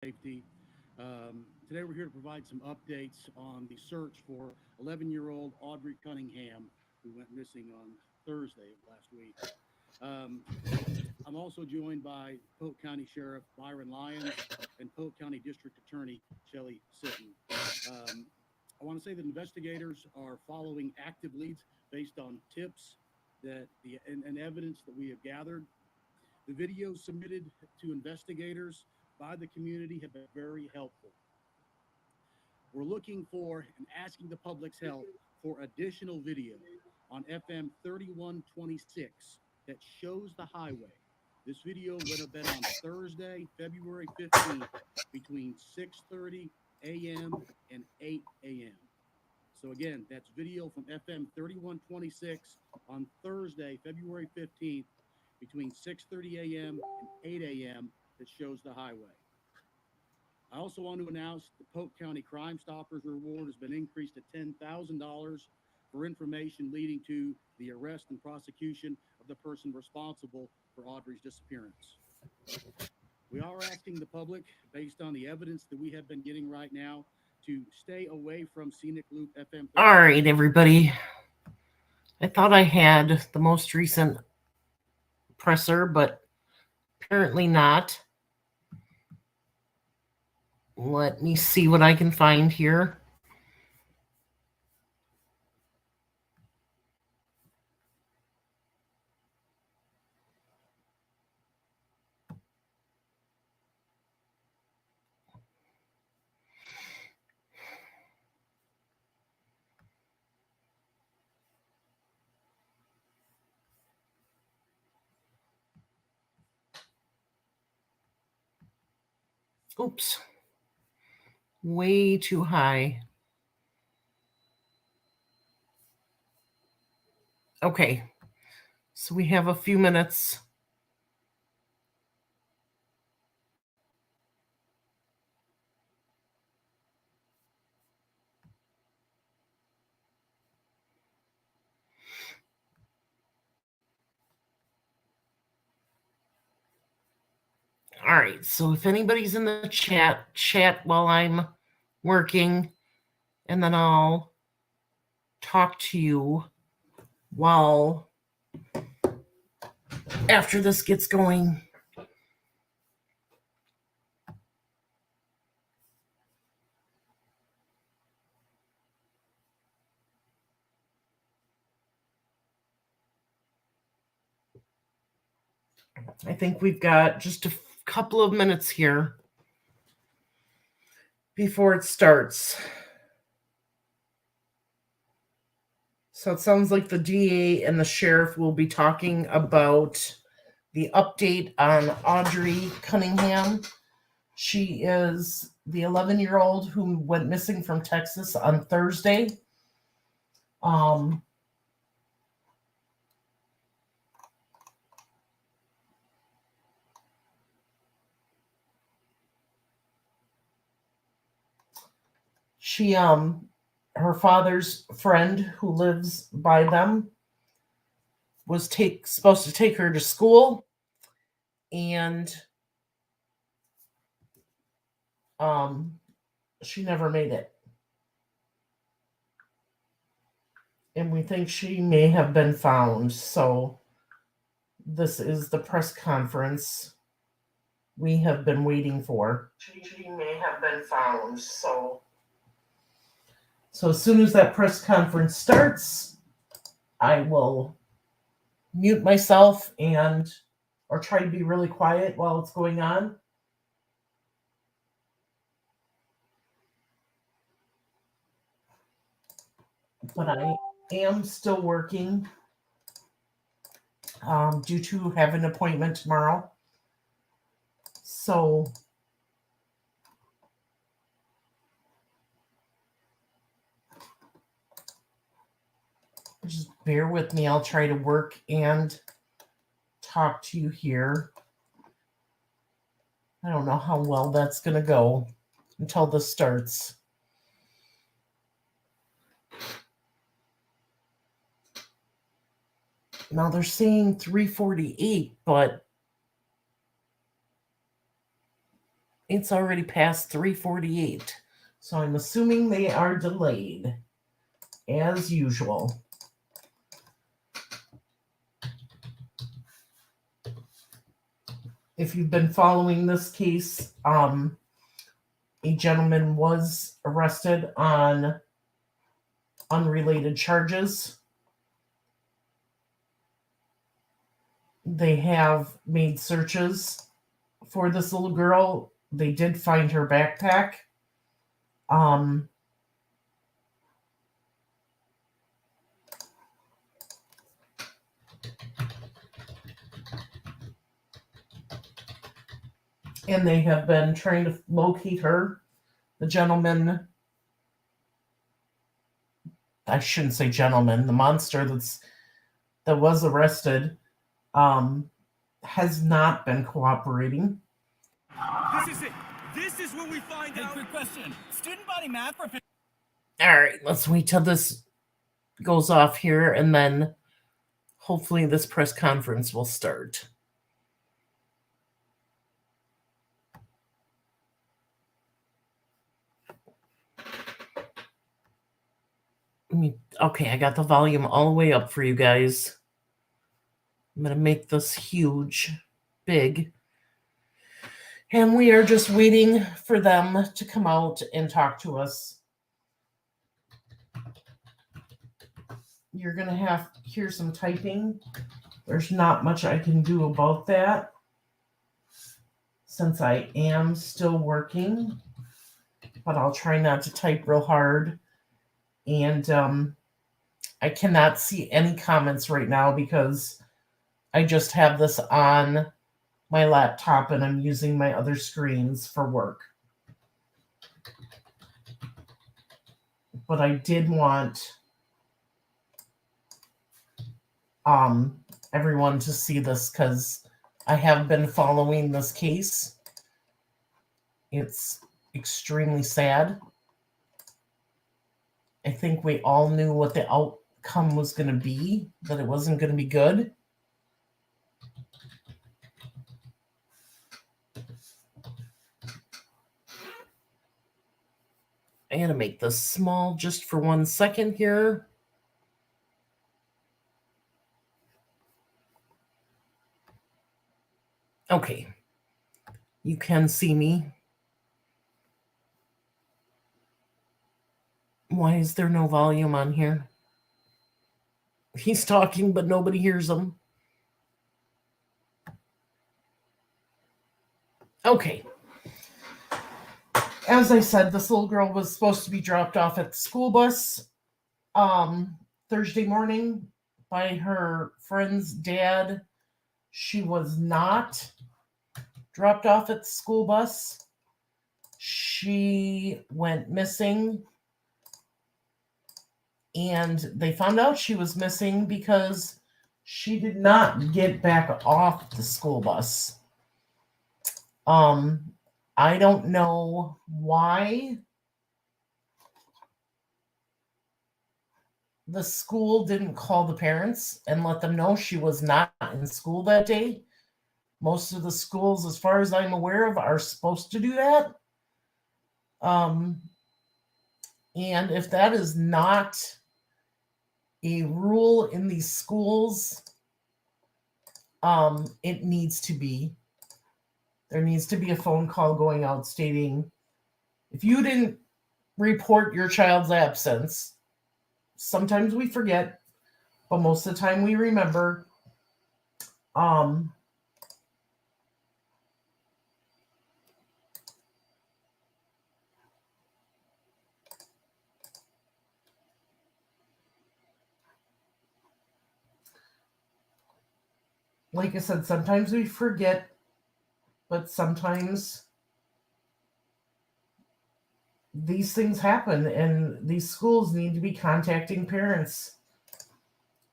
safety. Today we're here to provide some updates on the search for 11-year-old Audri Cunningham, who went missing on Thursday of last week. Um, I'm also joined by Polk County Sheriff Byron Lyons and Polk County District Attorney Shelley Sitton. Um, I want to say that investigators are following active leads based on tips and evidence that we have gathered. The videos submitted to investigators by the community have been very helpful. We're looking for and asking the public's help for additional video on FM 3126 that shows the highway. This video would have been on Thursday, February 15th between 6:30 a.m. and 8 a.m. So again, that's video from FM 3126 on Thursday, February 15th between 6:30 a.m. and 8 a.m. that shows the highway. I also want to announce the Polk County Crime Stoppers Reward has been increased to $10,000 for information leading to the arrest and prosecution of the person responsible for Audri's disappearance. We are asking the public, based on the evidence that we have been getting right now, to stay away from Scenic Loop FM. All right, everybody. I thought I had the most recent presser, but apparently not. Let me see what I can find here. Oops. Way too high. Okay. So we have a few minutes. All right. So if anybody's in the chat while I'm working, and then I'll talk to you while after this gets going. I think we've got just a couple of minutes here before it starts. So it sounds like the DA and the sheriff will be talking about the update on Audri Cunningham. She is the 11-year-old who went missing from Texas on Thursday. Um, she her father's friend who lives by them was supposed to take her to school, and she never made it. And we think she may have been found. So this is the press conference we have been waiting for. She may have been found. So as soon as that press conference starts, I will mute myself or try to be really quiet while it's going on. But I am still working due to have an appointment tomorrow. So just bear with me. I'll try to work and talk to you here. I don't know how well that's going to go until this starts. Now they're saying 3:48, but It's already past 3:48. So I'm assuming they are delayed, as usual. If you've been following this case, a gentleman was arrested on unrelated charges. They have made searches for this little girl. They did find her backpack. And they have been trying to locate her. The gentleman, I shouldn't say gentleman, the monster that was arrested, has not been cooperating. This is it. This is where we find out. Quick question. Student body math for... All right, let's wait till this goes off here, and then hopefully this press conference will start. Okay, I got the volume all the way up for you guys. I'm going to make this huge, big. And we are just waiting for them to come out and talk to us. You're going to have to hear some typing. There's not much I can do about that since I am still working. But I'll try not to type real hard. And I cannot see any comments right now because I just have this on my laptop and I'm using my other screens for work. But I did want everyone to see this because I have been following this case. It's extremely sad. I think we all knew what the outcome was going to be, that it wasn't going to be good. I'm going to make this small just for 1 second here. Okay. You can see me. Why is there no volume on here? He's talking, but nobody hears him. Okay. As I said, this little girl was supposed to be dropped off at the school bus Thursday morning by her friend's dad. She was not dropped off at the school bus. She went missing. And they found out she was missing because she did not get back off the school bus. I don't know why the school didn't call the parents and let them know she was not in school that day. Most of the schools, as far as I'm aware of, are supposed to do that. And if that is not a rule in these schools, it needs to be. There needs to be a phone call going out stating, if you didn't report your child's absence, sometimes we forget, but most of the time we remember. Like I said, sometimes we forget, but sometimes these things happen, and these schools need to be contacting parents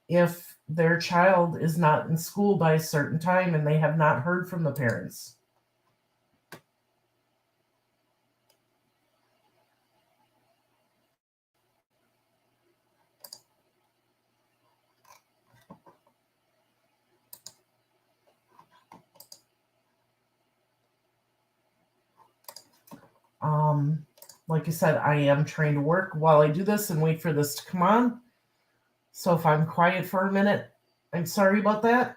if their child is not in school by a certain time and they have not heard from the parents. Like I said, I am trying to work while I do this and wait for this to come on. So if I'm quiet for a minute, I'm sorry about that.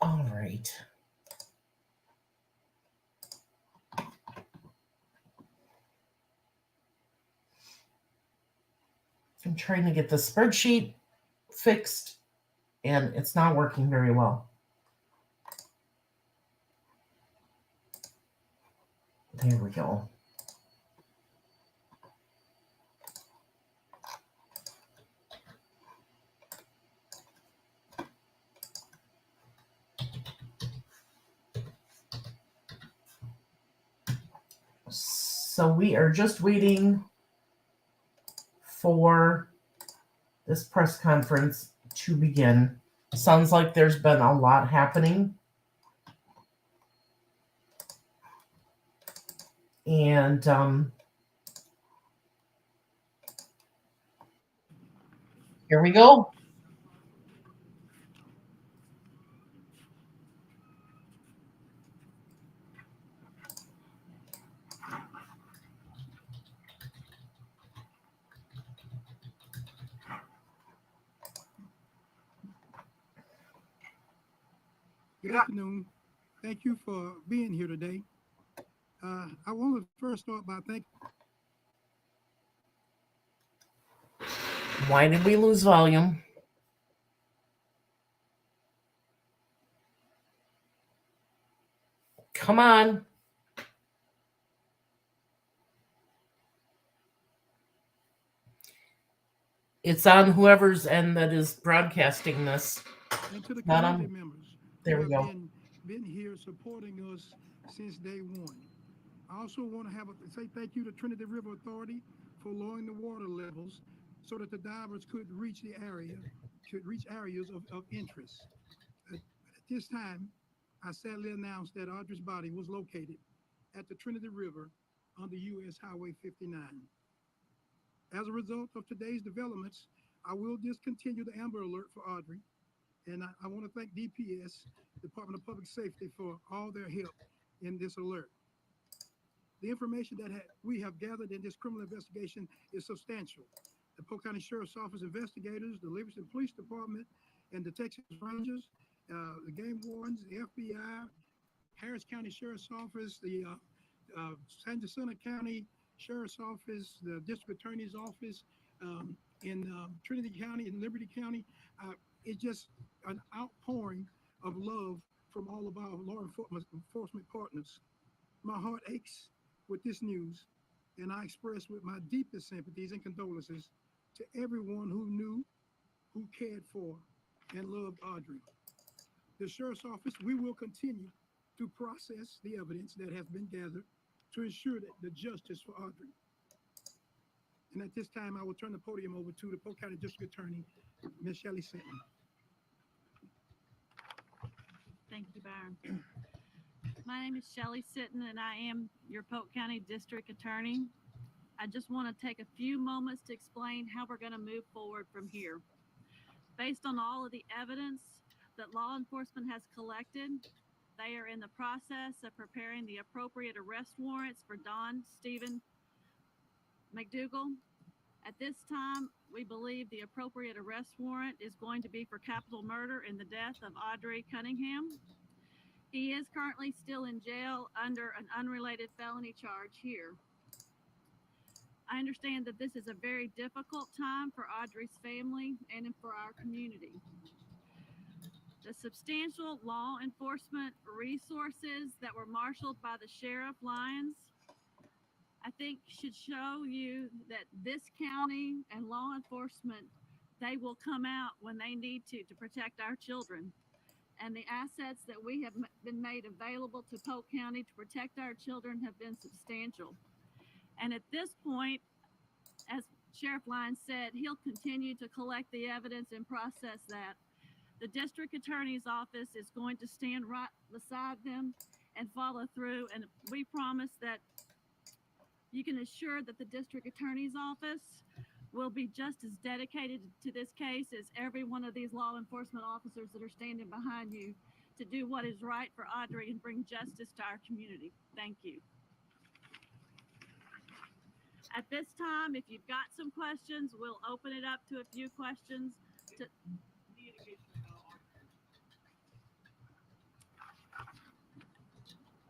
All right. I'm trying to get the spreadsheet fixed, and it's not working very well. There we go. So we are just waiting for this press conference to begin. Sounds like there's been a lot happening. And here we go. Good afternoon. Thank you for being here today. I want to first start by thanking. Why did we lose volume? Come on. It's on whoever's end that is broadcasting this. And to the Not community on. members There who we have go. been here supporting us since day one. I also want to say thank you to Trinity River Authority for lowering the water levels so that the divers could reach areas of interest. At this time, I sadly announce that Audri's body was located at the Trinity River on the U.S. Highway 59. As a result of today's developments, I will discontinue the Amber Alert for Audri, and I want to thank DPS, Department of Public Safety, for all their help in this alert. The information that we have gathered in this criminal investigation is substantial. The Polk County Sheriff's Office investigators, the Livingston Police Department, and the Texas Rangers, the game wardens, the FBI, Harris County Sheriff's Office, the San Jacinto County Sheriff's Office, the District Attorney's Office, in Trinity County and Liberty County. It's just an outpouring of love from all of our law enforcement partners. My heart aches with this news, and I express with my deepest sympathies and condolences to everyone who knew, who cared for, and loved Audri. The Sheriff's Office, we will continue to process the evidence that has been gathered to ensure that the justice for Audri. And at this time, I will turn the podium over to the Polk County District Attorney, Ms. Shelley Sinton. Thank you, Byron. My name is Shelley Sitton, and I am your Polk County District Attorney. I just want to take a few moments to explain how we're going to move forward from here. Based on all of the evidence that law enforcement has collected, they are in the process of preparing the appropriate arrest warrants for Don Stephen McDougal. At this time, we believe the appropriate arrest warrant is going to be for capital murder in the death of Audri Cunningham. He is currently still in jail under an unrelated felony charge here. I understand that this is a very difficult time for Audri's family and for our community. The substantial law enforcement resources that were marshaled by the Sheriff Lyons, I think should show you that this county and law enforcement, they will come out when they need to protect our children. and the assets that we have been made available to Polk County to protect our children have been substantial. And at this point, as Sheriff Lyons said, he'll continue to collect the evidence and process that. The district attorney's office is going to stand right beside them and follow through. And we promise that you can assure that the district attorney's office will be just as dedicated to this case as every one of these law enforcement officers that are standing behind you to do what is right for Audri and bring justice to our community. Thank you. At this time, if you've got some questions, we'll open it up to a few questions.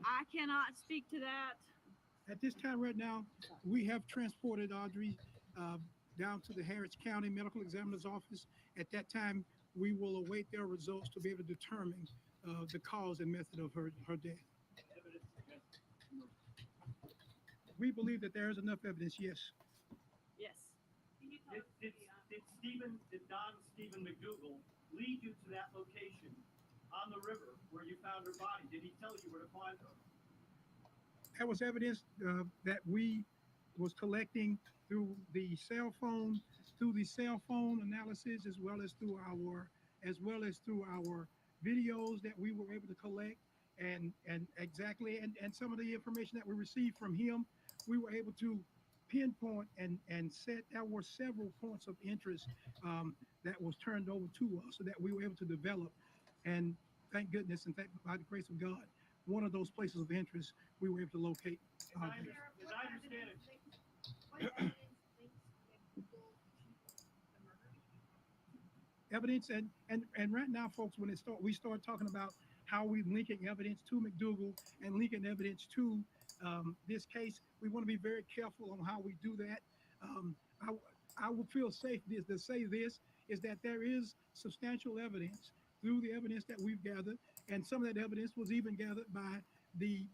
I cannot speak to that. At this time right now, we have transported Audri down to the Harris County Medical Examiner's office. At that time, we will await their results to be able to determine the cause and method of her death. We believe that there is enough evidence, yes. Yes. Did Don Stephen McDougal lead you to that location on the river where you found her body? Did he tell you where to find her? That was evidence that we was collecting through the cell phone analysis, as well as through our videos that we were able to collect, and some of the information that we received from him, we were able to pinpoint and set. There were several points of interest that was turned over to us, so that we were able to develop. And thank goodness, and by the grace of God, one of those places of interest we were able to locate. As I understand it. Evidence and right now, folks, when we start talking about how we linking evidence to McDougal and linking evidence to this case, we want to be very careful on how we do that. I would feel safe to say this is that there is substantial evidence through the evidence that we've gathered, and some of that evidence was even gathered by the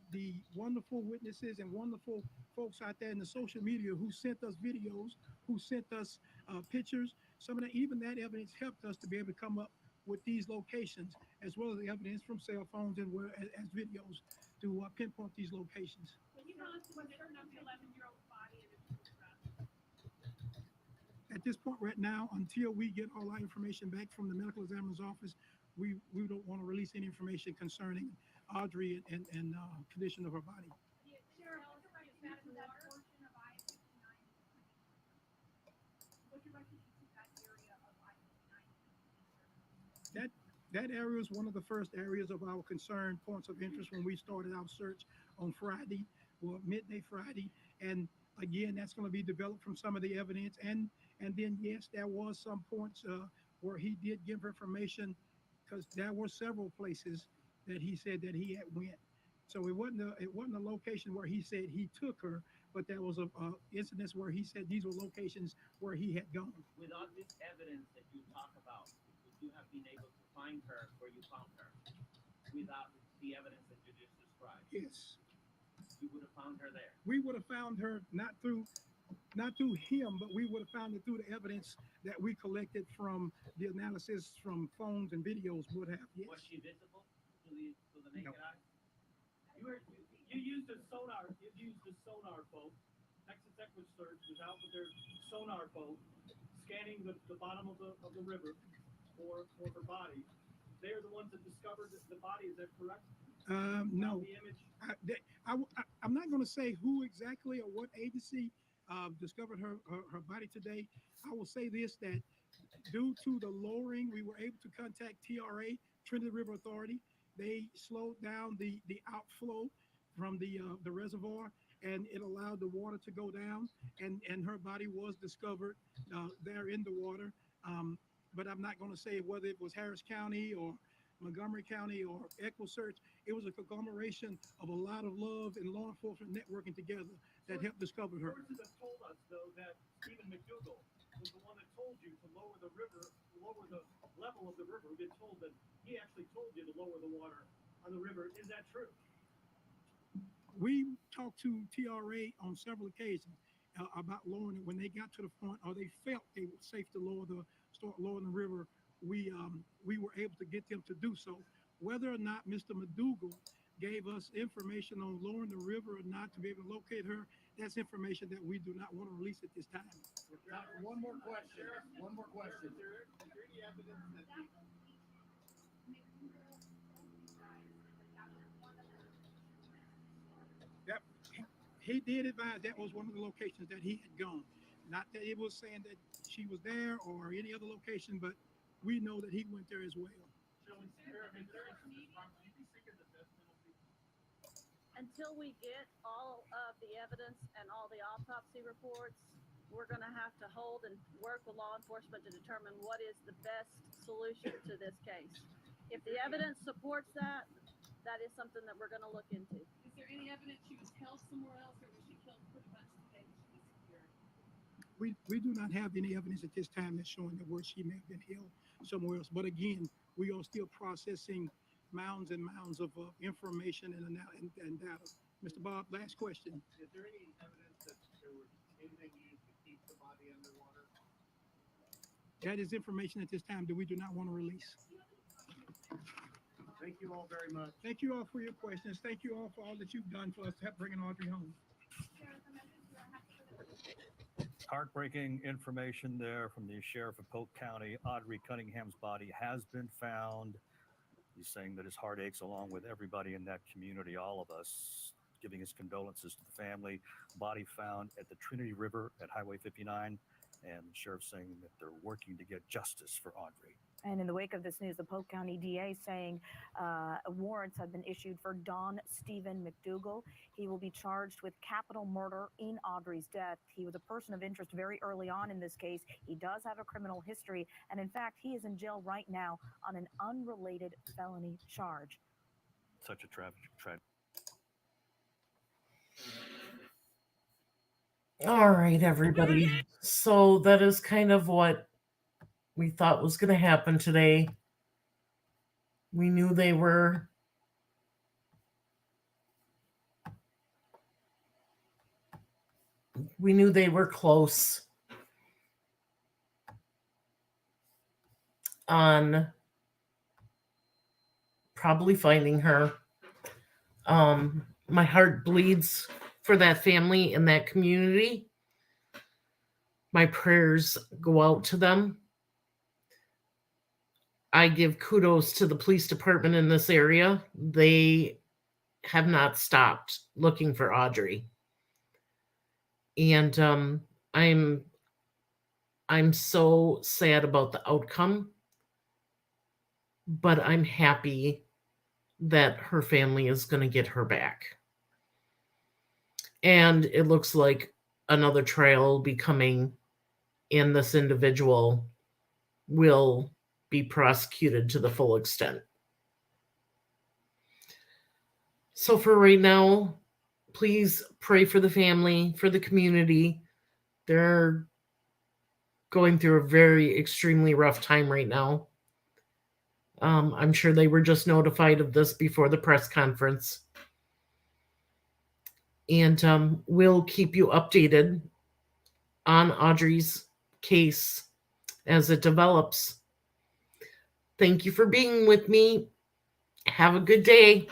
wonderful witnesses and wonderful folks out there in the social media who sent us videos, who sent us pictures. Some of that, even that evidence helped us to be able to come up with these locations, as well as the evidence from cell phones and as videos to pinpoint these locations. Can you tell us what turned up the 11-year-old's body and if it was At this point right now, until we get all our information back from the medical examiner's office, we don't want to release any information concerning Audri and condition of her body. That area is one of the first areas of our concern points of interest when we started our search on Friday, or midday Friday. And again, that's going to be developed from some of the evidence. And then, yes, there was some points where he did give information, because there were several places that he said that he had went. So it wasn't a location where he said he took her, but there was a incidents where he said these were locations where he had gone. Without this evidence that you talk about, would you have been able to find her where you found her? Without the evidence that you just described? Yes. You would have found her there? We would have found her not through him, but we would have found it through the evidence that we collected from the analysis from phones and videos would have. Yes. Was she visible to the naked eye? You used a sonar. You used a sonar boat. Texas EquiSearch was out with their sonar boat, scanning the bottom of the river for her body. They are the ones that discovered the body. Is that correct? No. The image. I'm not going to say who exactly or what agency discovered her body today. I will say this, that due to the lowering, we were able to contact TRA, Trinity River Authority. They slowed down the outflow from the reservoir, and it allowed the water to go down, and her body was discovered there in the water. But I'm not going to say whether it was Harris County or Montgomery County or EquiSearch. It was a conglomeration of a lot of love and law enforcement networking together that helped discover her. Sources have told us, though, that Stephen McDougal was the one that told you to lower the level of the river. We've been told that he actually told you to lower the water on the river. Is that true? We talked to TRA on several occasions about lowering it when they got to the point, or they felt they were safe to start lowering the river. We were able to get them to do so. whether or not Mr. McDougal gave us information on lowering the river or not to be able to locate her, that's information that we do not want to release at this time. One more question. One more question. That he did advise that was one of the locations that he had gone. Not that it was saying that she was there or any other location, but we know that he went there as well. Until we get all of the evidence and all the autopsy reports, we're gonna have to hold and work with law enforcement to determine what is the best solution to this case. If the evidence supports that, that is something that we're gonna look into. Is there any evidence she was held somewhere else, or was she killed pretty much the day that she was secured? We do not have any evidence at this time that's showing that where she may have been held somewhere else. But again, we are still processing mounds and mounds of information and data. Mr. Bob, last question. Is there any evidence that there was anything used to keep the body underwater? That is information at this time that we do not want to release. Thank you all very much. Thank you all for your questions. Thank you all for all that you've done for us to help bringing Audrey home. Heartbreaking information there from the sheriff of Polk County. Audri Cunningham's body has been found. He's saying that his heart aches along with everybody in that community, all of us, giving his condolences to the family. Body found at the Trinity River at Highway 59, and the sheriff saying that they're working to get justice for Audrey. And in the wake of this news, the Polk County DA saying warrants have been issued for Don Stephen McDougal. He will be charged with capital murder in Audrey's death. He was a person of interest very early on in this case. He does have a criminal history. And in fact, he is in jail right now on an unrelated felony charge. Such a tragic. All right, everybody. So that is kind of what we thought was going to happen today. We knew they were close on probably finding her. My heart bleeds for that family and that community. My prayers go out to them. I give kudos to the police department in this area. They have not stopped looking for Audrey. And I'm so sad about the outcome, but I'm happy that her family is going to get her back. And it looks like another trial will be coming, and this individual will be prosecuted to the full extent. So for right now, please pray for the family, for the community. They're going through a very extremely rough time right now. I'm sure they were just notified of this before the press conference. And we'll keep you updated on Audrey's case as it develops. Thank you for being with me. Have a good day.